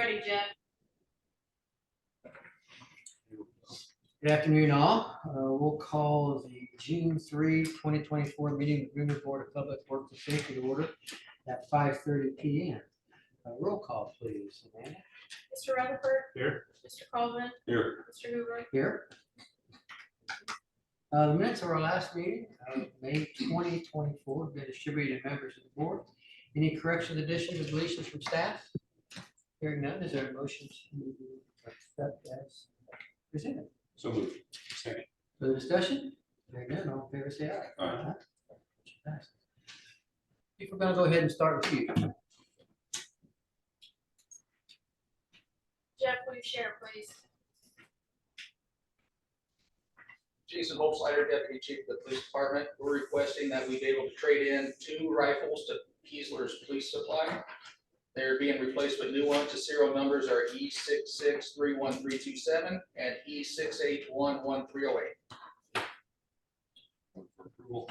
Ready, Jeff? Good afternoon, all. We'll call the June 3, 2024 meeting of Greenwood Board of Public Works and Safety to order at 5:30 p.m. Roll call, please, Amanda. Mr. Rutherford. Here. Mr. Coleman. Here. Mr. Hoover. Here. The minutes of our last meeting, May 2024, have been distributed to members of the board. Any corrections, additions, or deletions from staff? Hearing none, is there a motion to accept as presented? So moved. Second. Further discussion? Hearing none, all in favor say aye. Aye. Passes. I think we're gonna go ahead and start with you. Jeff, will you share, please? Jason Holzleiter, Deputy Chief of the Police Department. We're requesting that we be able to trade in 2 rifles to Keesler's Police Supply. They're being replaced with new ones. The serial numbers are E6631327 and E6811308. Approval.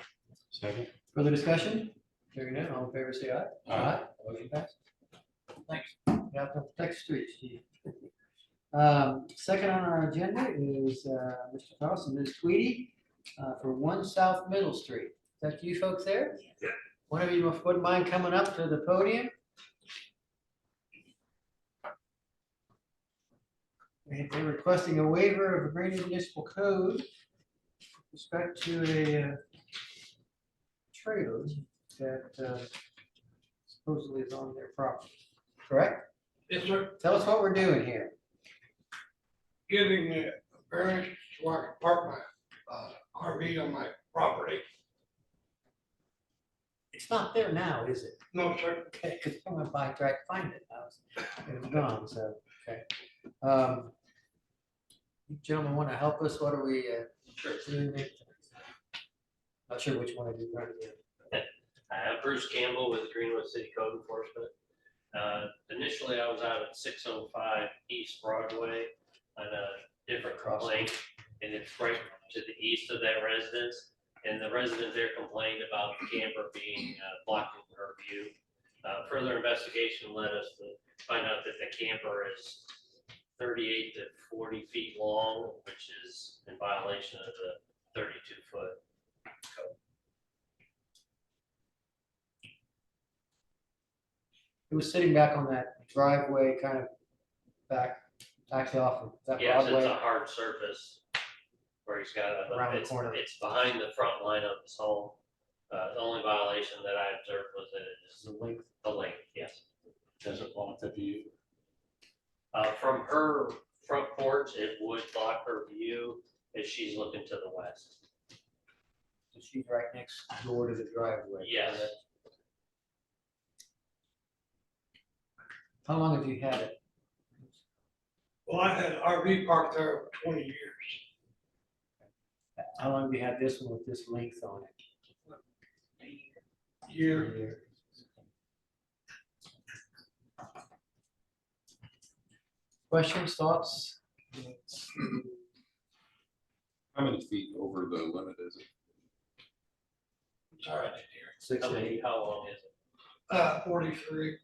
Second. Further discussion? Hearing none, all in favor say aye. Aye. Motion passes. Thanks. Yeah, protect the streets, Chief. Second on our agenda is Mr. Cross and Ms. Tweedy for 1 South Middle Street. Is that you folks there? Yeah. One of you wouldn't mind coming up to the podium? They're requesting a waiver of the Brandon Municipal Code with respect to a trailer that supposedly is on their property, correct? Yes, sir. Tell us what we're doing here. Getting a variance so I can park my RV on my property. It's not there now, is it? No, sir. Okay, because I went by, tried to find it. It was gone, so, okay. You gentlemen want to help us? What are we doing there? Not sure which one of you are trying to do. Bruce Campbell with Greenwood City Code Enforcement. Initially, I was out at 605 East Broadway on a different complaint, and it's right to the east of that residence. And the resident there complained about the camper being blocking her view. Further investigation led us to find out that the camper is 38 to 40 feet long, which is in violation of the 32-foot code. It was sitting back on that driveway, kind of back off of that Yes, it's a Broadway. hard surface where he's got Around the it's, corner. it's behind the front line of his home. The only violation that I observed was that it is The length. the length, yes. Doesn't block the view. From her front porch, it would block her view as she's looking to the west. So she's right next door to the driveway. Yes. correct? How long have you had it? Well, I had an RV parked there for 20 years. How long have you had this one with this length on it? Year. Questions, thoughts? How many feet over the limit is it? Sorry, I didn't hear. 6 to 8. How long is it? 43,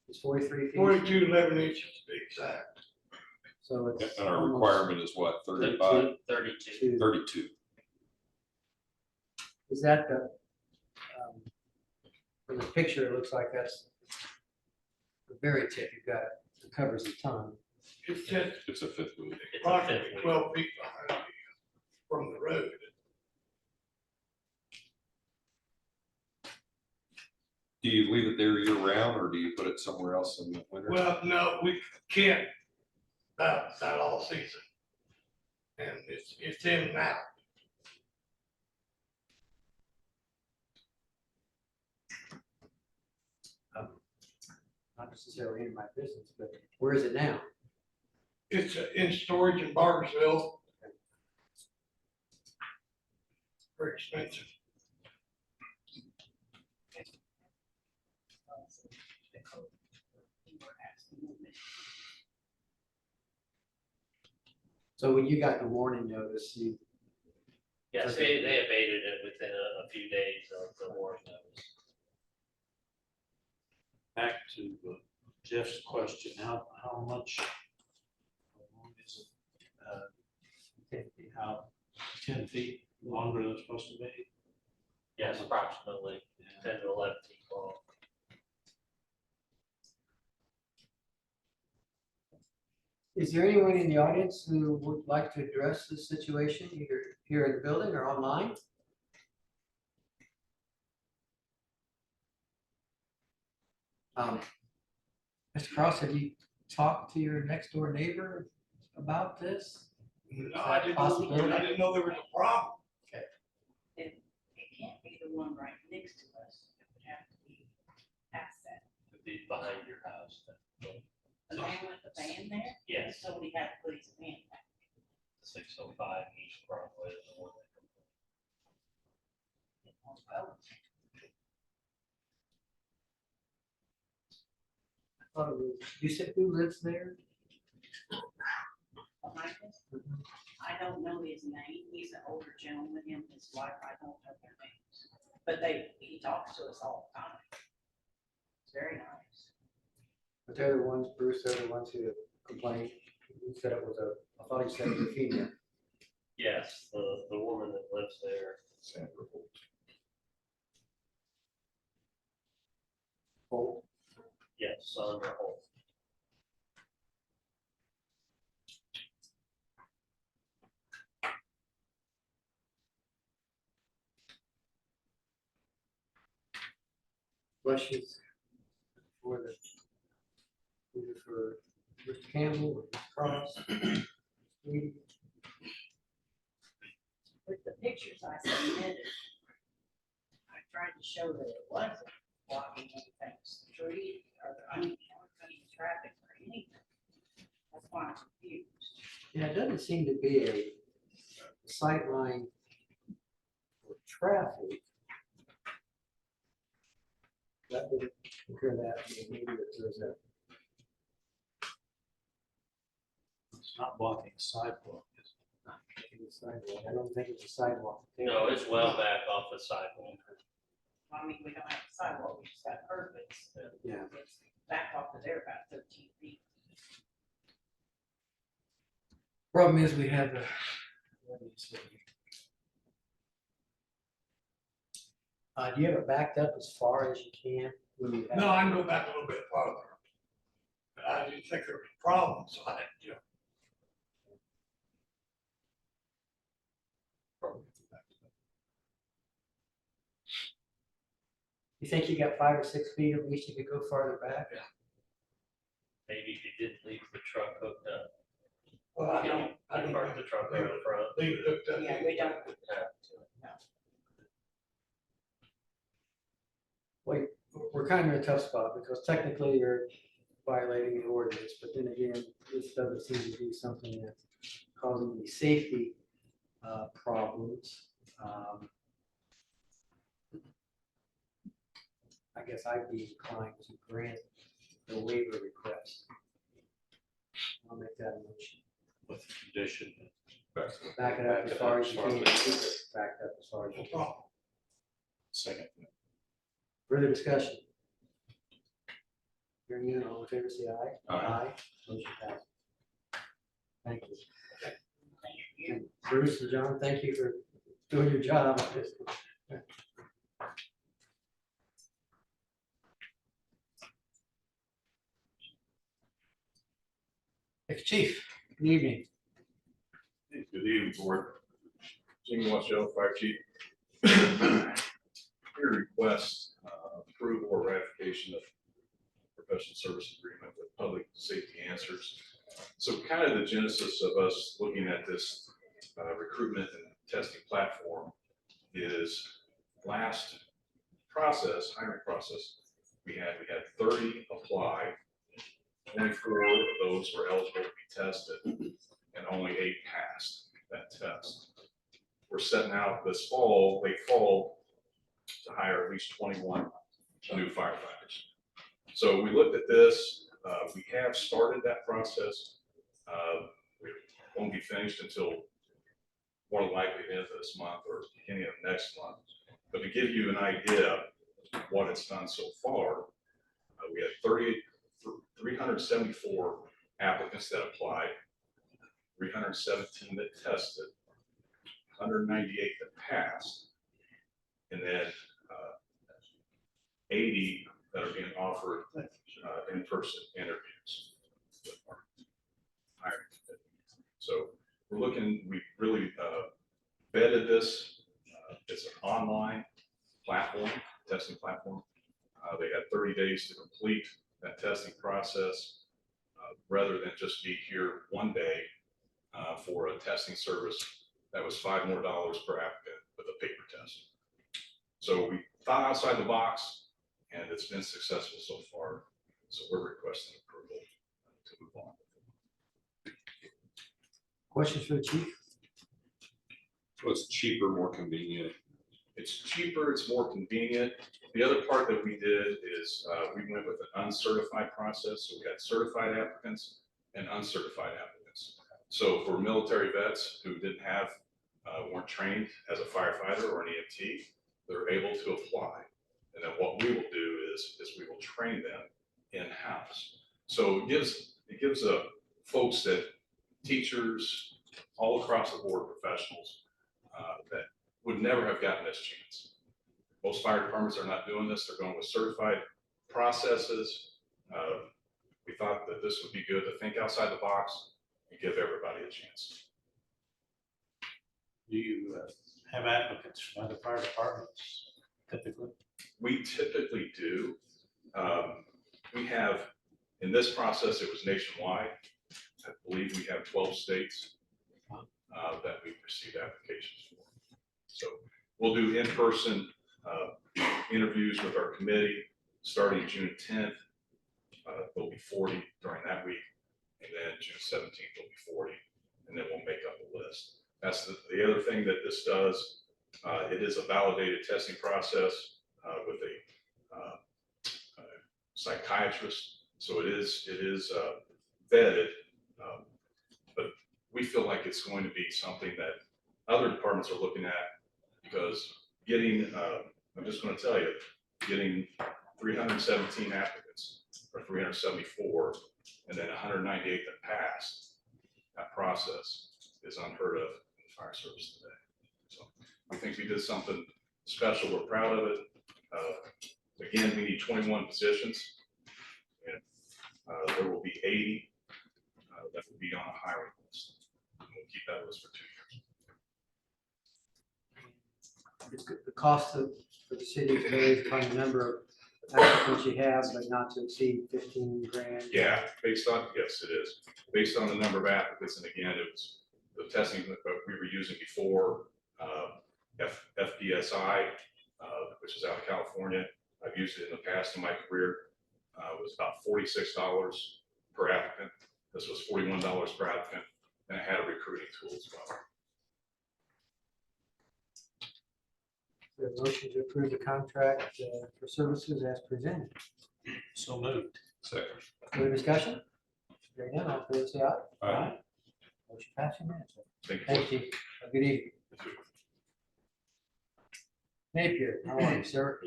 It's 43 feet. 42, 11 inches to be exact. So it's. And our almost requirement is what, 35, 32. 32? Is that the, from the picture, it looks like that's the very tip you've got, it covers the tongue. It's just It's a fifth wheel. It's a approximately fifth wheel. 12 feet behind me from the road. Do you leave it there year round or do you put it somewhere else in the winter? Well, no, we can't, that all season. And it's in and out. Not necessarily in my business, but where is it now? It's in storage in Bargersville. Very expensive. So when you got the warning notice, you, Yes, Okay. they abated it within a few days of the warning notice. Back to Jeff's question, how much? How long is it? How, 10 feet longer than it's supposed to be? Yes, approximately 10 to 11 feet long. Is there anyone in the audience who would like to address this situation, either here in the building or online? Mr. Cross, have you talked to your next door neighbor about this? No, I didn't know there was a problem. It can't be the one right next to us. It would have to be past that. It'd be behind your house. The man with the van there? Yes. So he had to put his van back. 605 East Broadway is the one that. Well, You said who lives there? behind us. I don't know his name. He's an older gentleman, him and his wife. I don't know their names. But he talks to us all the time. It's very nice. But they're the ones, Bruce, they're the ones who complained. You said it was I thought he said it was a female. Yes, the woman that lives there. Sandra Holt. Holt. Yes, Sandra Holt. Questions for either for Mr. Campbell or Mr. Cross? With the pictures I submitted, I tried to show that it wasn't blocking anything, street or any traffic or anything. That's why I'm confused. Yeah, it doesn't seem to be a sight line for traffic. That would occur that, maybe there's a, It's not blocking the sidewalk, is sidewalk. I don't think it's a sidewalk. No, it's well back off the sidewalk. I mean, we don't have a sidewalk, we just got curbs. Yeah. It's back off of there about 13 feet. Problem is we have a. Do you have it backed up as far as you can? when you have- No, I can go back a little bit farther. But I didn't think there was a problem, so I, You think you got 5 or 6 feet at least you could go farther back? Maybe if you didn't leave the truck hooked up. well, I don't Park the truck right in front. leave it hooked up. Yeah, we don't. Wait, we're kind of in a tough spot because technically you're violating the ordinance, but then again, this doesn't seem to be something that's causing any safety problems. I guess I'd be inclined to grant the waiver request. I'll make that a motion. with the condition. Back it up as far as you can. Back up as far as you No can. problem. Second. Further discussion? Hearing none, all in favor, say aye. Aye. Motion passed. Thank you. Thank you. And Bruce and John, thank you for doing your job. Chief, good evening. Good evening, board. Jimmy Washoe, Fire Chief. Here request approval or ratification of professional service agreement with Public Safety Answers. So kind of the genesis of us looking at this recruitment and testing platform is last hiring process, we had 30 apply. 24 of those were eligible to be tested, and only 8 passed that test. We're setting out this fall, late fall, to hire at least 21 new firefighters. So we looked at this. We have started that process. We won't be finished until more than likely the end of this month or beginning of next month. But to give you an idea of what it's done so far, we had 374 applicants that applied, 317 that tested, 198 that passed, and then 80 that are being offered in-person interviews. with our hiring committee. So we're looking, we really vetted this. It's an online platform, testing platform. They had 30 days to complete that testing process, rather than just be here one day for a testing service that was $5 more per applicant with a paper test. So we thought outside the box, and it's been successful so far. So we're requesting approval to move on. Questions for the chief? So it's cheaper, more convenient. It's cheaper, it's more convenient. The other part that we did is we went with an uncertified process. So we had certified applicants and uncertified applicants. So for military vets who didn't have, weren't trained as a firefighter or an EMT, they're able to apply. And then what we will do is we will train them in-house. So it gives folks that, teachers, all across the board professionals that would never have gotten this chance. Most fire departments are not doing this. They're going with certified processes. We thought that this would be good to think outside the box and give everybody a chance. Do you have applicants from other fire departments typically? We typically do. We have, in this process, it was nationwide. I believe we have 12 states that we've received applications for. So we'll do in-person interviews with our committee starting June 10th. There'll be 40 during that week, and then June 17th there'll be 40, and then we'll make up a list. That's the other thing that this does. It is a validated testing process with a psychiatrist, so it is vetted, but we feel like it's going to be something that other departments are looking at, because getting, I'm just going to tell you, getting 317 applicants or 374 and then 198 that passed, that process is unheard of in the fire service today. So I think we did something special. We're proud of it. Again, we need 21 positions, and there will be 80 that will be on a hiring list. And we'll keep that list for 2 years. It's good. The cost for the city varies upon the number of applicants you have, but not to exceed 15 grand. Yeah, based on, yes, it is. Based on the number of applicants, and again, it was the testing that we were using before, FPSI, which is out of California. I've used it in the past in my career. It was about $46 per applicant. This was $41 per applicant, and it had a recruiting tool as well. We have a motion to approve the contract for services as presented. So moved. Second. Further discussion? Hearing none, all in favor say aye. Aye. Motion passed unanimously. Thank you. Thank you. Have a good evening. Napier, how are you, sir?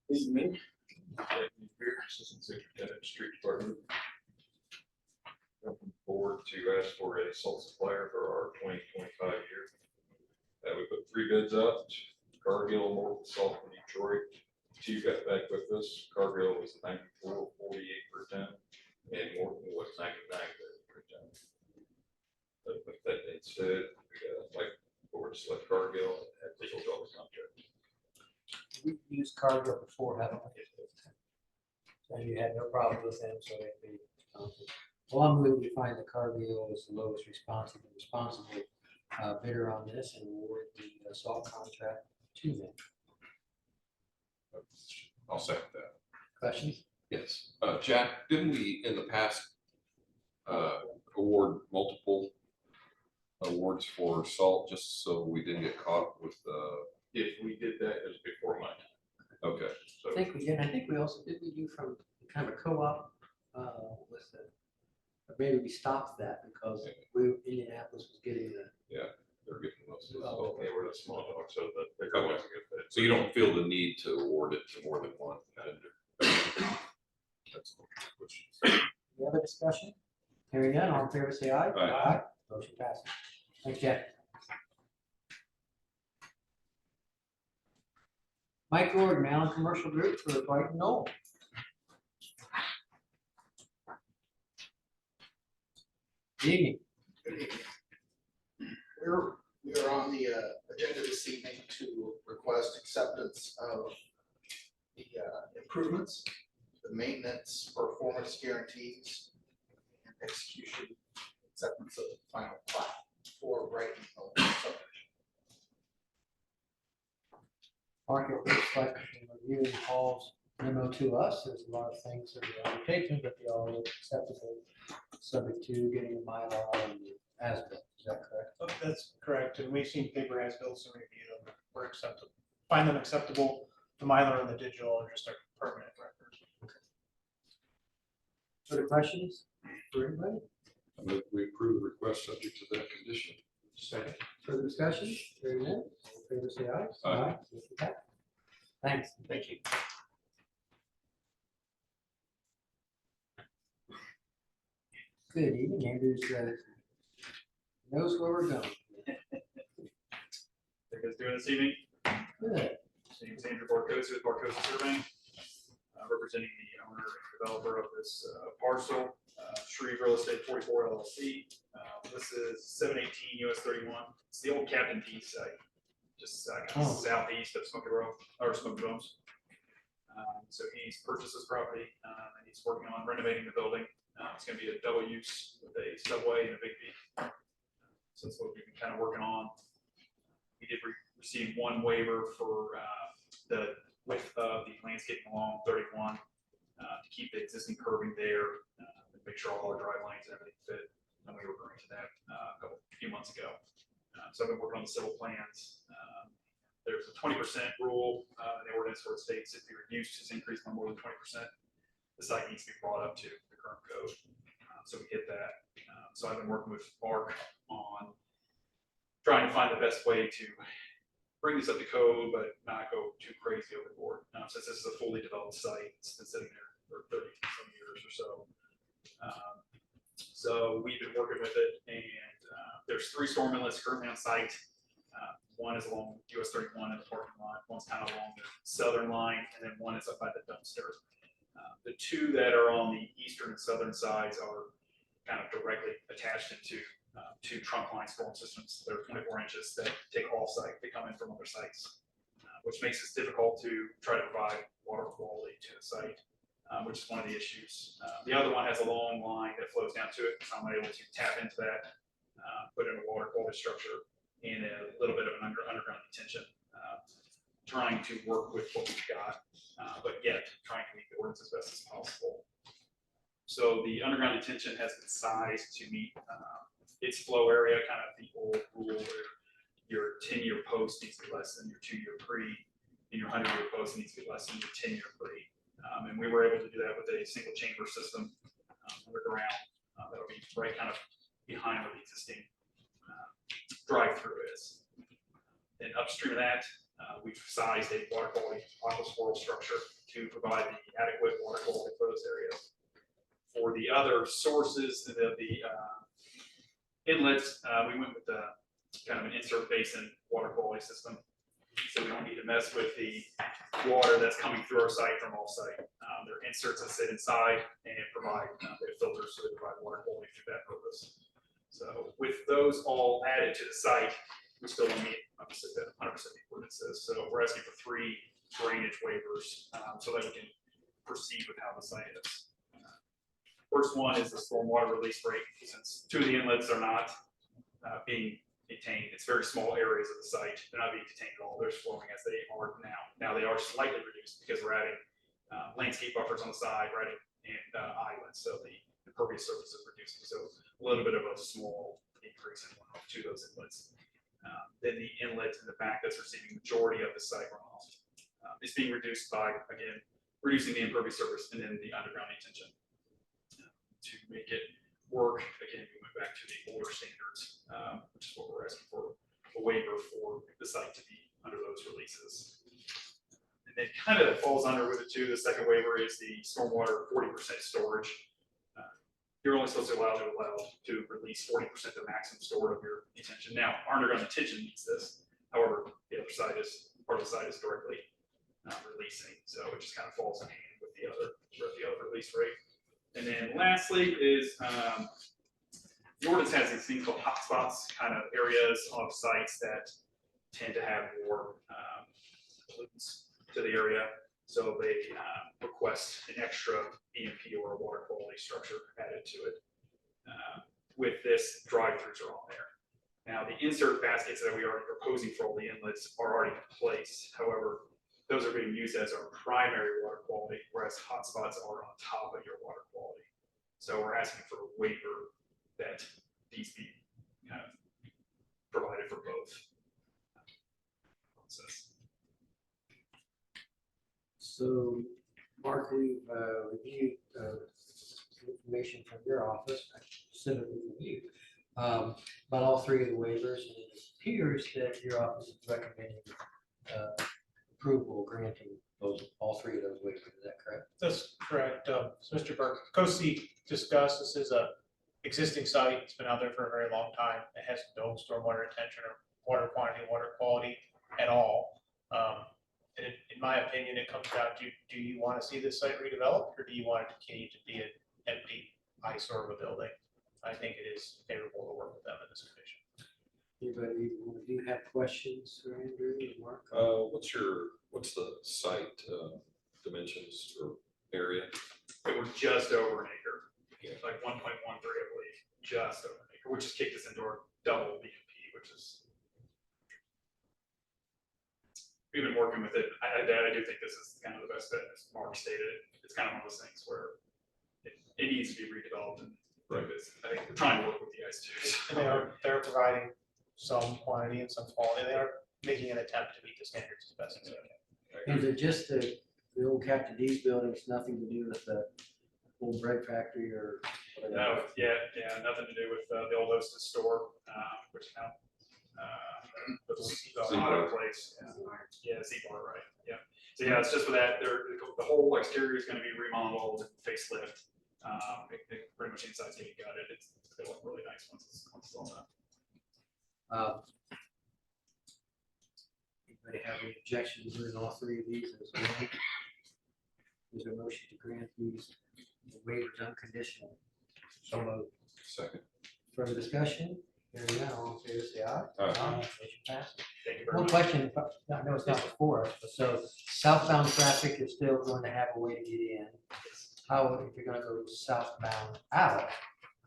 Evening. Assistant Superintendent, Street Department. Welcome forward to ask for a salt supplier for our 2025 year. We put 3 bids out: Cargill, Morton Salt, and Detroit. 2 got back with us. Cargill was 94.48 per ton, and Morton was 99 per ton. But with that being said, like board select Cargill and legal job contract. We've used Cargill before, haven't we? And you had no problem with them, so they'd be. Well, I'm moving to find the Cargill is the lowest responsible bidder on this and award the salt contract to them. I'll second that. Questions? Yes. Jack, didn't we in the past award multiple awards for salt just so we didn't get caught with If we did that, it was before mine. okay. I think we did. I think we also, did we do from kind of a co-op with the, or maybe we stopped that because Indianapolis was getting the. they're getting most of Oh, those. They were the small dogs, so the bigger Okay. ones get fed. So you don't feel the need to award it to more than one vendor? That's my question. Any other discussion? Hearing none, all in favor, say aye. Aye. Motion passes. Thanks, Jeff. Mike Gordon, Allen Commercial Group for Brighton Knoll. Good evening. We are on the agenda this evening to request acceptance of the improvements, the maintenance, performance guarantees, and execution, acceptance of the final plat for Brighton Hill subdivision. Mark, it looks like in reviewing Paul's memo to us, there's a lot of things that are undertaken, but they all look acceptable, subject to getting the Mylar and the as-built. Is that correct? Oh, that's correct, and we've seen paper as bills and reviewed them, we're acceptable, find them acceptable. The Mylar and the digital are just our permanent records. Further questions for anybody? I move we approve the request subject to that condition. Second. Further discussion? Hearing none, all in favor, say aye. Aye. Motion passes. Thanks. Thank you. Good evening, Andrews, knows where we're going. How you guys doing this evening? Good. My name is Andrew Barkosi with Barkosi Surveying, representing the owner and developer of this parcel, Shreve Real Estate 44 LLC. This is 718 US 31. It's the old Captain D site, just kind of Oh. southeast of Smoky Row, or Smoky Bones. So he's purchased this property and he's working on renovating the building. It's going to be a double use with a subway and a Big B. So that's what we've been kind of working on. We did receive one waiver for the width of the landscaping along 31 to keep the existing curbing there, and make sure all our drive lanes and everything fit. And we were granted that a few months ago. So I've been working on the civil plans. There's a 20% rule in the ordinance where it states if your use is increased by more than 20%, the site needs to be brought up to the current code. So we hit that. So I've been working with Mark on trying to find the best way to bring this up to code, but not go too crazy overboard. Since this is a fully developed site, it's been sitting there for 30 some years or so. So we've been working with it, and there's 3 storm inlets currently on site. One is along US 31 in the parking lot, one's kind of along the southern line, and then one is up by the dumpster. The 2 that are on the eastern and southern sides are kind of directly attached into 2 trunk line storm systems that are 24 inches that take off site, they come in from other sites, which makes it difficult to try to provide water quality to the site, which is one of the issues. The other one has a long line that flows down to it, so I'm able to tap into that, put in a water quality structure and a little bit of an underground detention, trying to work with what we've got, but yet trying to meet the ordinance as best as possible. So the underground detention has been sized to meet its flow area, kind of the old rule where your 10-year post needs to be less than your 2-year pre, and your 100-year post needs to be less than your 10-year pre. And we were able to do that with a single chamber system underground that'll be right kind of behind where the existing drive-through is. Then upstream of that, we've sized a water quality aquasporal structure to provide the adequate water quality for those areas. For the other sources of the inlets, we went with the kind of an insert basin water quality system. So we don't need to mess with the water that's coming through our site from off-site. There are inserts that sit inside and provide filters so they provide water quality through that purpose. So with those all added to the site, we still don't meet obviously the 100% ordinances. So we're asking for 3 drainage waivers so that we can proceed with how the site is. First one is the stormwater release rate, since 2 of the inlets are not being maintained. It's very small areas of the site. They're not being contained at all. They're flowing as they are now. Now they are slightly reduced because we're adding landscape buffers on the side, right, and islands. So the impervious surface is reducing. So a little bit of a small increase in runoff to those inlets. Then the inlet in the back that's receiving majority of the site runoff is being reduced by, again, reducing the impervious surface and then the underground detention. To make it work, again, we went back to the older standards, which is what we're asking for a waiver for the site to be under those releases. And then kind of falls under with it too, the second waiver is the stormwater 40% storage. You're only supposed to allow to release 40% the maximum stored of your detention. Now, our underground detention needs this. However, the other side is, part of the site is directly releasing, so it just kind of falls in hand with the other release rate. And then lastly is the ordinance has these things called hotspots, kind of areas of sites that tend to have more pollutants to the area. So they request an extra EMP or a water quality structure added to it. With this, drive-throughs are on there. Now, the insert baskets that we are proposing for all the inlets are already in place. However, those are being used as our primary water quality, whereas hotspots are on top of your water quality. So we're asking for a waiver that these be provided for both. So, Mark, we've reviewed information from your office, specifically from you, about all three of the waivers, and it appears that your office is recommending approval, granting those, all three of those waivers. Is that correct? That's correct. So Mr. Burke, COSI discussed, this is a existing site. It's been out there for a very long time. It has no stormwater retention or water quantity, water quality at all. And in my opinion, it comes down to, do you want to see this site redeveloped, or do you want it to continue to be an empty eyesore of a building? I think it is favorable to work with them in this condition. Anybody, do you have questions for Andrew or Mark? What's the site dimensions or area? It was just over an acre, like 1.13, I believe, just over an acre, which has kicked us into our double BMP, which is. We've been working with it. I do think this is kind of the best bet, as Mark stated. It's kind of one of those things where it needs to be redeveloped, and I think we're trying to work with you guys too. And they're providing some quantity and some quality. They are making an attempt to meet the standards as best as they can. Is it just the old Captain D's building? It's nothing to do with the old bread factory or whatever? No, yeah, nothing to do with the old Hostess store, which now the auto place. Yeah, Z-Bar, right? Yeah. So yeah, it's just for that. The whole exterior is going to be remodeled and facelift. Pretty much inside's getting gutted. It'll look really nice once it's all done. Anybody have any objection to doing all three of these as well? Is there a motion to grant these waivers unconditionally? So moved. Second. Further discussion? Hearing none, all in favor, say aye. Aye. Motion passes. Thank you very One much. question, I know it's not before us, but so southbound traffic is still going to have a way to get in. How, if you're gonna go southbound out,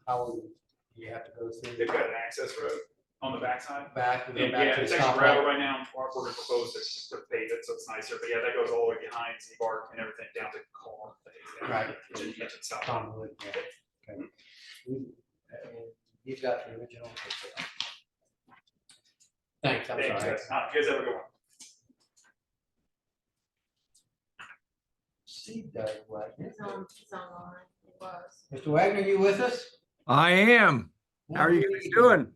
how will you have to go through? They've got an access road on the backside. Back and go And back yeah, to it's the actually gravel stoplight? right now. We're going to propose to pave it, so it's nicer. But yeah, that goes all the way behind Z-Bar and everything down to Car. Right. To the south. Conwood, yeah. Okay. You've got the original. Thanks, I'm Thanks, sorry. guys. You guys have a good one. See Doug Wagner. It's online, it was. Mr. Wagner, you with us? I am. How are you guys doing?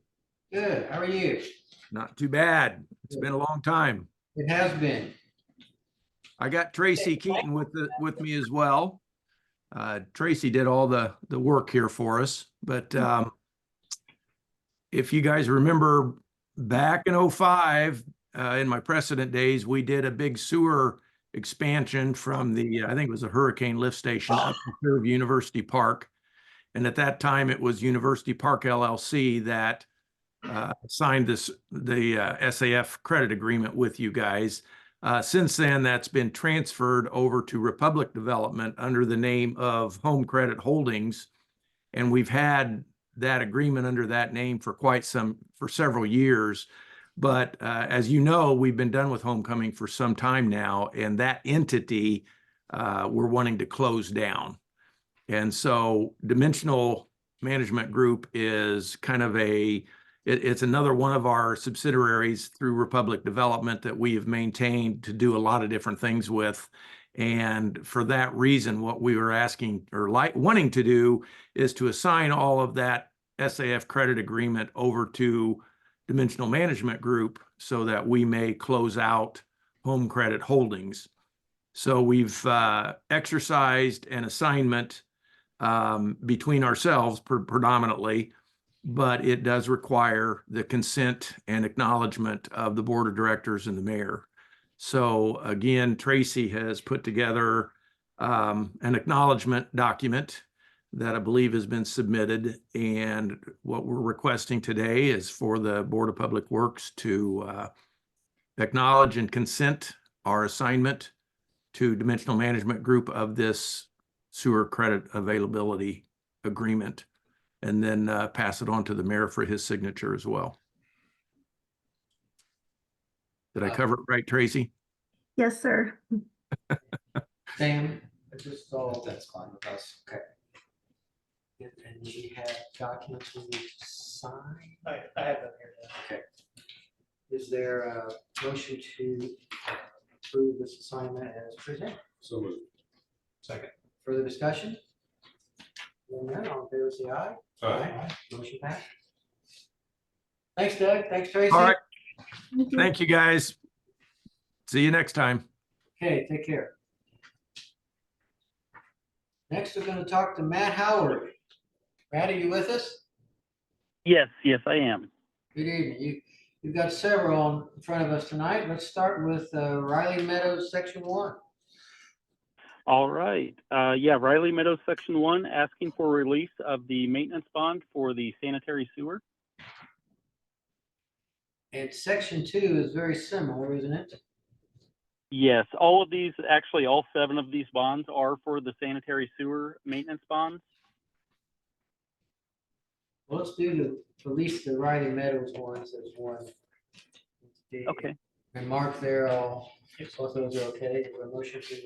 Good, how are you? Not too bad. It's been a long time. It has been. I got Tracy Keaton with me as well. Tracy did all the work here for us, but if you guys remember back in 2005, in my precedent days, we did a big sewer expansion from the, I think it was a hurricane lift station up to Fairview University Park. And at that time, it was University Park LLC that signed the SAF credit agreement with you guys. Since then, that's been transferred over to Republic Development under the name of Home Credit Holdings. And we've had that agreement under that name for several years. But as you know, we've been done with Homecoming for some time now, and that entity we're wanting to close down. And so Dimensional Management Group is kind of it's another one of our subsidiaries through Republic Development that we have maintained to do a lot of different things with. And for that reason, what we were asking or wanting to do is to assign all of that SAF credit agreement over to Dimensional Management Group so that we may close out Home Credit Holdings. So we've exercised an assignment between ourselves predominantly, but it does require the consent and acknowledgement of the board of directors and the mayor. So again, Tracy has put together an acknowledgement document that I believe has been submitted. And what we're requesting today is for the Board of Public Works to acknowledge and consent our assignment to Dimensional Management Group of this sewer credit availability agreement, and then pass it on to the mayor for his signature as well. Did I cover it right, Tracy? Yes, sir. Sam, I just saw. That's fine with us. Okay. And we have documents we need to sign. I have them here. Okay. Is there a motion to approve this assignment as presented? So moved. Second. Further discussion? Hearing none, all in favor, say aye. Aye. Motion passed. Thanks, Doug. Thanks, Tracy. All right. Thank you, guys. See you next time. Okay, take care. Next, we're going to talk to Matt Howard. Matt, are you with us? Yes, I am. Good evening. You've got several in front of us tonight. Let's start with Riley Meadows, Section 1. All right. Riley Meadows, Section 1, asking for release of the maintenance bond for the sanitary sewer. And Section 2 is very similar, isn't it? Yes, all of these, actually all 7 of these bonds are for the sanitary sewer maintenance bonds. Well, let's do at least the Riley Meadows ones as one. Okay. And Mark there, all, both those are okay. Is there a motion to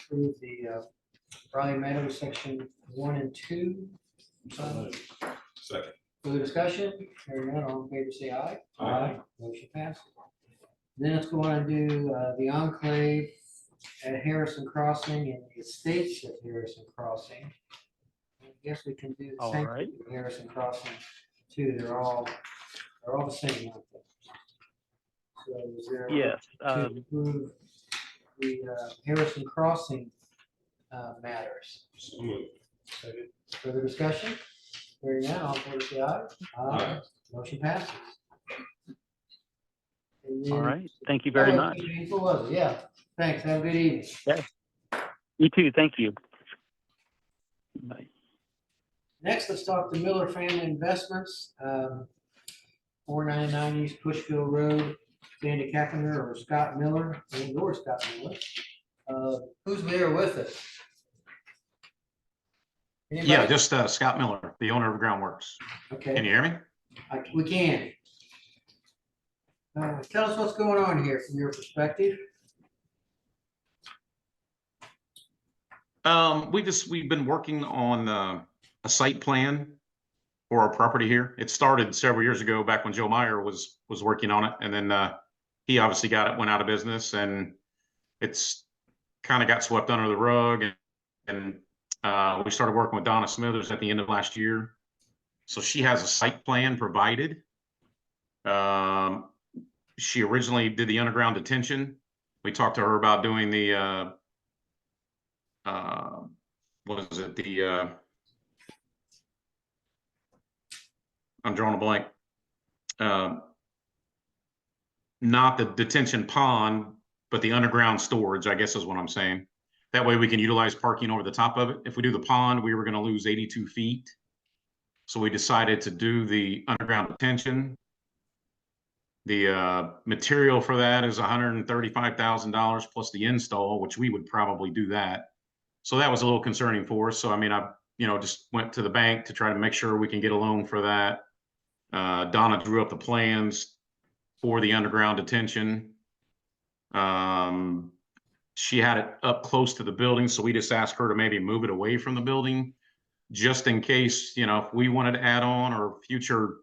approve the Riley Meadows Section 1 and 2? Second. Further discussion? Hearing none, all in favor, say aye. Aye. Motion passes. Then let's go on and do the enclave at Harrison Crossing and the estates at Harrison Crossing. I guess we can do the All same right. thing with Harrison Crossing too. They're all the same, aren't they? So is there? Yes. To approve the Harrison Crossing matters. So moved. Further discussion? Hearing none, all in favor, say aye. Aye. Motion passes. And then- All right. Thank you very Oh, much. painful, was it? Yeah, thanks. Have a good evening. You too. Thank you. Bye. Next, let's talk to Miller Family Investments, 499 East Pushville Road, Sandy Kaffner or Scott Miller, or Scott Miller. Who's there with us? Anybody? Yeah, just Scott Miller, the owner of Groundworks. Okay. Can you hear me? We can. Tell us what's going on here from your perspective. We've been working on a site plan for our property here. It started several years ago, back when Joe Meyer was working on it, and then he obviously went out of business, and it's kind of got swept under the rug, and we started working with Donna Smithers at the end of last year. So she has a site plan provided. She originally did the underground detention. We talked to her about doing the what was it? I'm drawing a blank. Not the detention pond, but the underground storage, I guess is what I'm saying. That way we can utilize parking over the top of it. If we do the pond, we were going to lose 82 feet. So we decided to do the underground detention. The material for that is $135,000 plus the install, which we would probably do that. So that was a little concerning for us. So, I mean, I just went to the bank to try to make sure we can get a loan for that. Donna drew up the plans for the underground detention. She had it up close to the building, so we just asked her to maybe move it away from the building, just in case, if we wanted to add on, or future,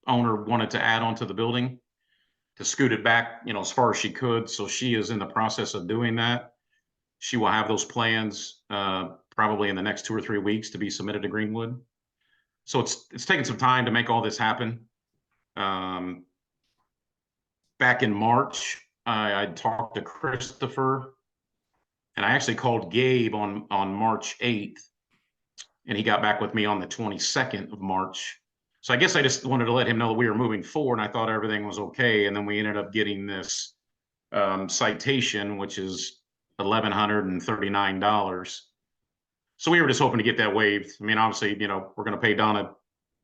owner wanted to add on to the building, to scoot it back, as far as she could. So she is in the process of doing that. She will have those plans probably in the next 2 or 3 weeks to be submitted to Greenwood. So it's taken some time to make all this happen. Back in March, I talked to Christopher, and I actually called Gabe on March 8th, and he got back with me on the 22nd of March. So I guess I just wanted to let him know that we were moving forward, and I thought everything was okay. And then we ended up getting this citation, which is $1,139. So we were just hoping to get that waived. I mean, obviously, you know, we're going to pay Donna,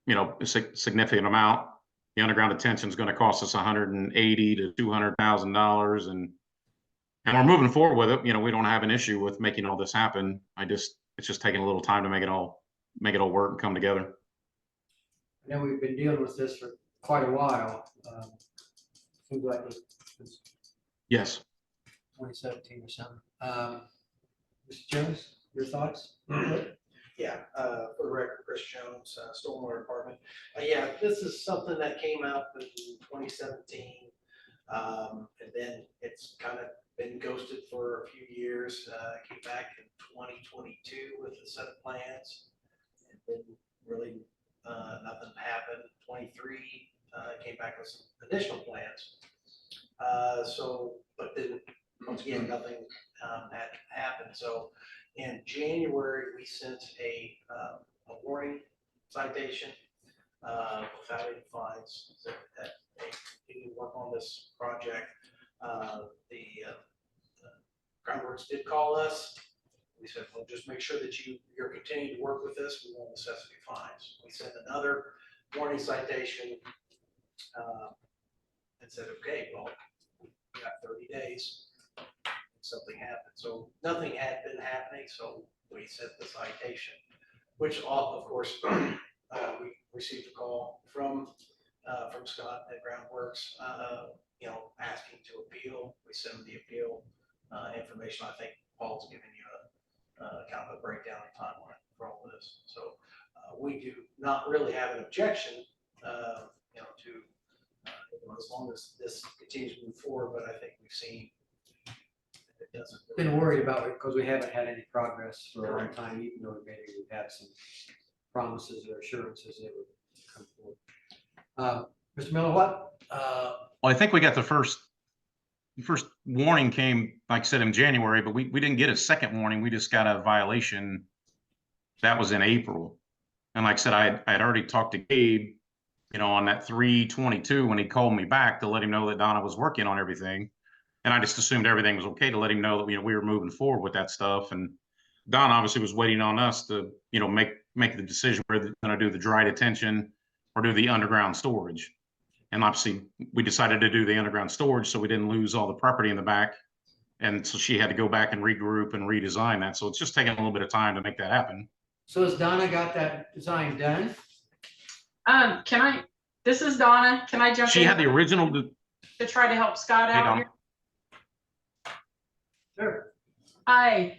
you know, a significant amount. The underground detention is going to cost us $180,000 to $200,000, and we're moving forward with it. You know, we don't have an issue with making all this happen. It's just taking a little time to make it all work and come together. I know we've been dealing with this for quite a while. Seems like it's Yes. 2017 or something. Mr. Jones, your thoughts? Yeah, for the record, Chris Jones, Stormwater Department. Yeah, this is something that came out in 2017. And then it's kind of been ghosted for a few years. Came back in 2022 with a set of plans. And then really nothing happened. 23 came back with some additional plans. But then once again, nothing had happened. So in January, we sent a warning citation without any fines that they continue to work on this project. The Groundworks did call us. We said, well, just make sure that you're continuing to work with this. We won't necessity fines. We sent another warning citation and said, okay, well, we got 30 days. Something happened. So nothing had been happening. So we sent the citation, which of course we received a call from Scott at Groundworks, you know, asking to appeal. We sent him the appeal information. I think Paul's given you a kind of a breakdown of timeline for all of this. So we do not really have an objection, you know, to as long as this continues to move forward. But I think we've seen it doesn't. Really Been worried about it because we haven't had any progress for a long time, even though maybe we've had some promises or assurances that would come forward. Mr. Miller, what? Well, I think we got the first warning came, like I said, in January, but we didn't get a second warning. We just got a violation. That was in April. And like I said, I had already talked to Gabe, you know, on that 3/22 when he called me back to let him know that Donna was working on everything. And I just assumed everything was okay to let him know that, you know, we were moving forward with that stuff. And Don obviously was waiting on us to, you know, make the decision whether they're going to do the dry detention or do the underground storage. And obviously we decided to do the underground storage so we didn't lose all the property in the back. And so she had to go back and regroup and redesign that. So it's just taking a little bit of time to make that happen. So has Donna got that design done? This is Donna. Can I jump in? She had the original. To try to help Scott Hey, out Donna. here? Sure. Hi,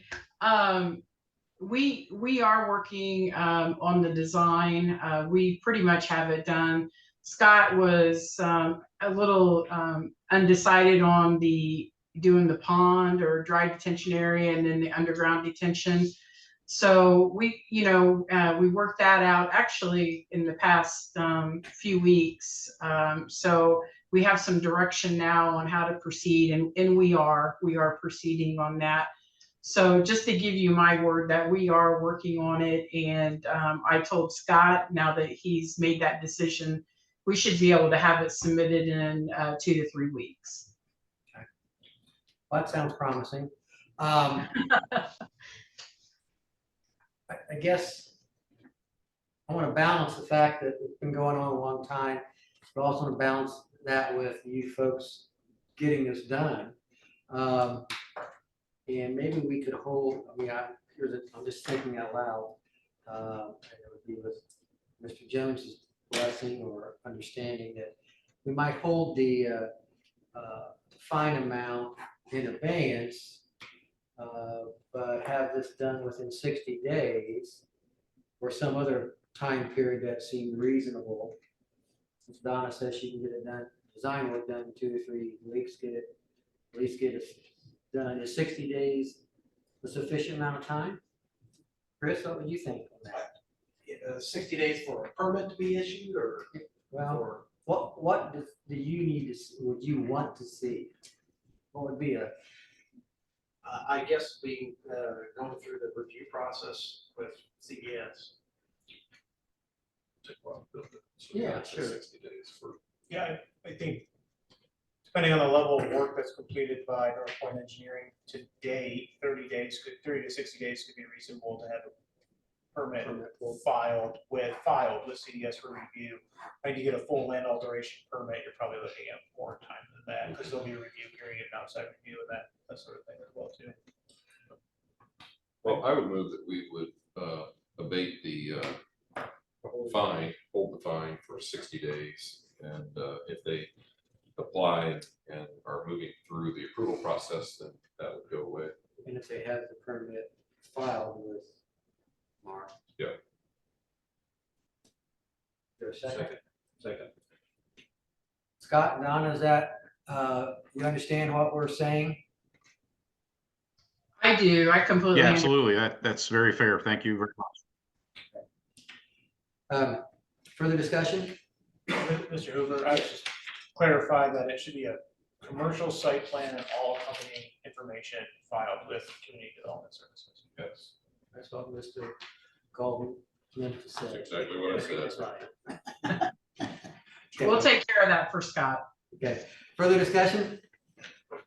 we are working on the design. We pretty much have it done. Scott was a little undecided on doing the pond or dry detention area and then the underground detention. So we worked that out actually in the past few weeks. So we have some direction now on how to proceed, and we are proceeding on that. So just to give you my word that we are working on it, and I told Scott now that he's made that decision, we should be able to have it submitted in 2 to 3 weeks. Okay. Well, that sounds promising. I guess I want to balance the fact that it's been going on a long time, but also want to balance that with you folks getting this done. And maybe we could hold, I mean, I'm just thinking out loud. And it would be with Mr. Jones's blessing or understanding that we might hold the fine amount in abeyance, but have this done within 60 days or some other time period that seemed reasonable. Since Donna says she can get it done, design work done in 2 to 3 weeks, at least get it done. Is 60 days a sufficient amount of time? Chris, what would you think on that? Yeah, 60 days for a permit to be issued or? Well, what do you need to, would you want to see? What would be a, I guess being, going through the review process with CBS. yeah, sure. 60 days for. Yeah, I think depending on the level of work that's completed by North Point Engineering to date, 30 to 60 days could be reasonable to have a permit filed with CDS for review. And you get a full land alteration permit, you're probably looking at more time than that, because there'll be a review period, an outside review of that sort of thing as well too. Well, I would move that we would abate the fine, hold the fine for 60 days. And if they apply and are moving through the approval process, then that would go away. And if they have the permit filed with Mark. Yeah. There a second? Second. Scott and Donna, is that, you understand what we're saying? I do, I completely. Yeah, absolutely. That's very fair. Thank you very much. Further discussion? Mr. Hoover, I just clarify that it should be a commercial site plan and all accompanying information filed with Community Development Services. Yes. That's what Mr. Golden meant to say. That's exactly what I said. We'll take care of that for Scott. Okay, further discussion?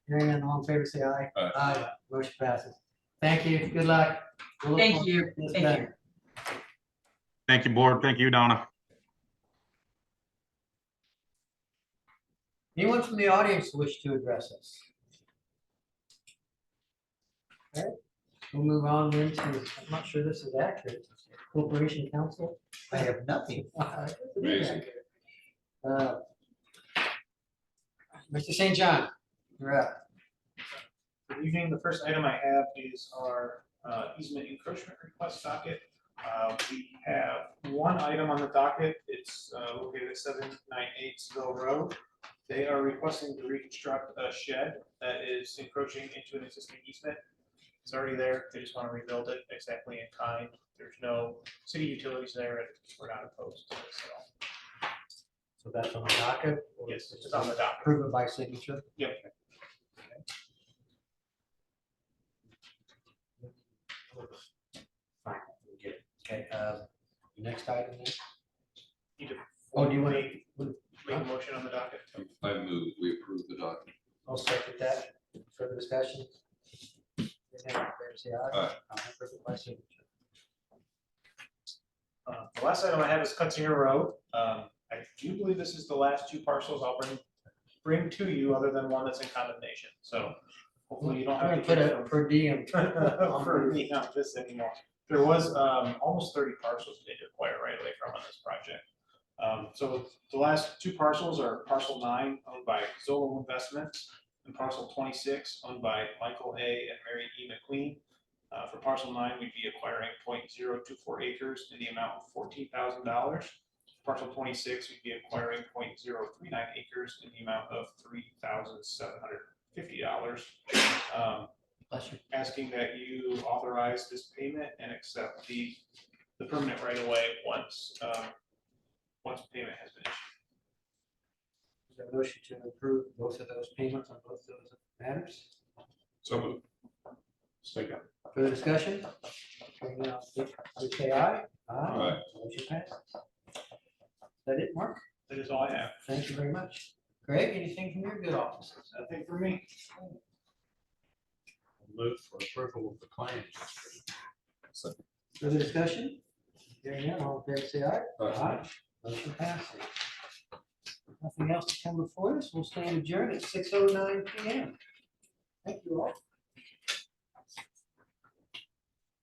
Hearing none, all in favor, say aye. Aye. Motion passes. Thank you, good luck. We'll look Thank forward you. to this Thank better. you. Thank you, board. Thank you, Donna. Anyone from the audience wish to address us? Okay, we'll move on then to, I'm not sure this is accurate, Corporation Council. I have nothing. Amazing. Mr. St. John, you're up. Good evening. The first item I have is our easement encroachment request docket. We have one item on the docket. It's located at 798 Seville Road. They are requesting to reconstruct a shed that is encroaching into an existing easement. It's already there. They just want to rebuild it exactly in kind. There's no city utilities there, and we're not opposed to this at all. So that's on the docket? or Yes, it's on the docket. Approve it by signature? Yep. Fine, we'll get it. Okay, next item then? Need to Oh, do you want make a motion on the docket? I move we approve the document. I'll second that. Further discussion? Hearing none, all in favor, say aye. Aye. Approve it by signature. The last item I have is Cutzinger Road. I do believe this is the last two parcels I'll bring to you, other than one that's in condemnation. So hopefully you don't have to Put get a per diem. for me on this anymore. There was almost 30 parcels they did acquire right away from on this project. So the last two parcels are parcel 9 owned by Zolo Investments and parcel 26 owned by Michael A. and Mary E. McQueen. For parcel 9, we'd be acquiring 0.024 acres in the amount of $14,000. Parcel 26, we'd be acquiring 0.039 acres in the amount of $3,750. Asking that you authorize this payment and accept the permanent right of way once payment has been issued. Is there a motion to approve both of those payments on both those matters? So moved. Second. Further discussion? Hearing none, please say aye. Aye. Motion passes. Is that it, Mark? That is all I have. Thank you very much. Greg, anything from your good offices? Nothing for me. Move for approval of the claims. Further discussion? Hearing none, all in favor, say aye. Aye. Motion passes. Nothing else to come before us. We'll stand adjourned at 6:09 PM. Thank you all.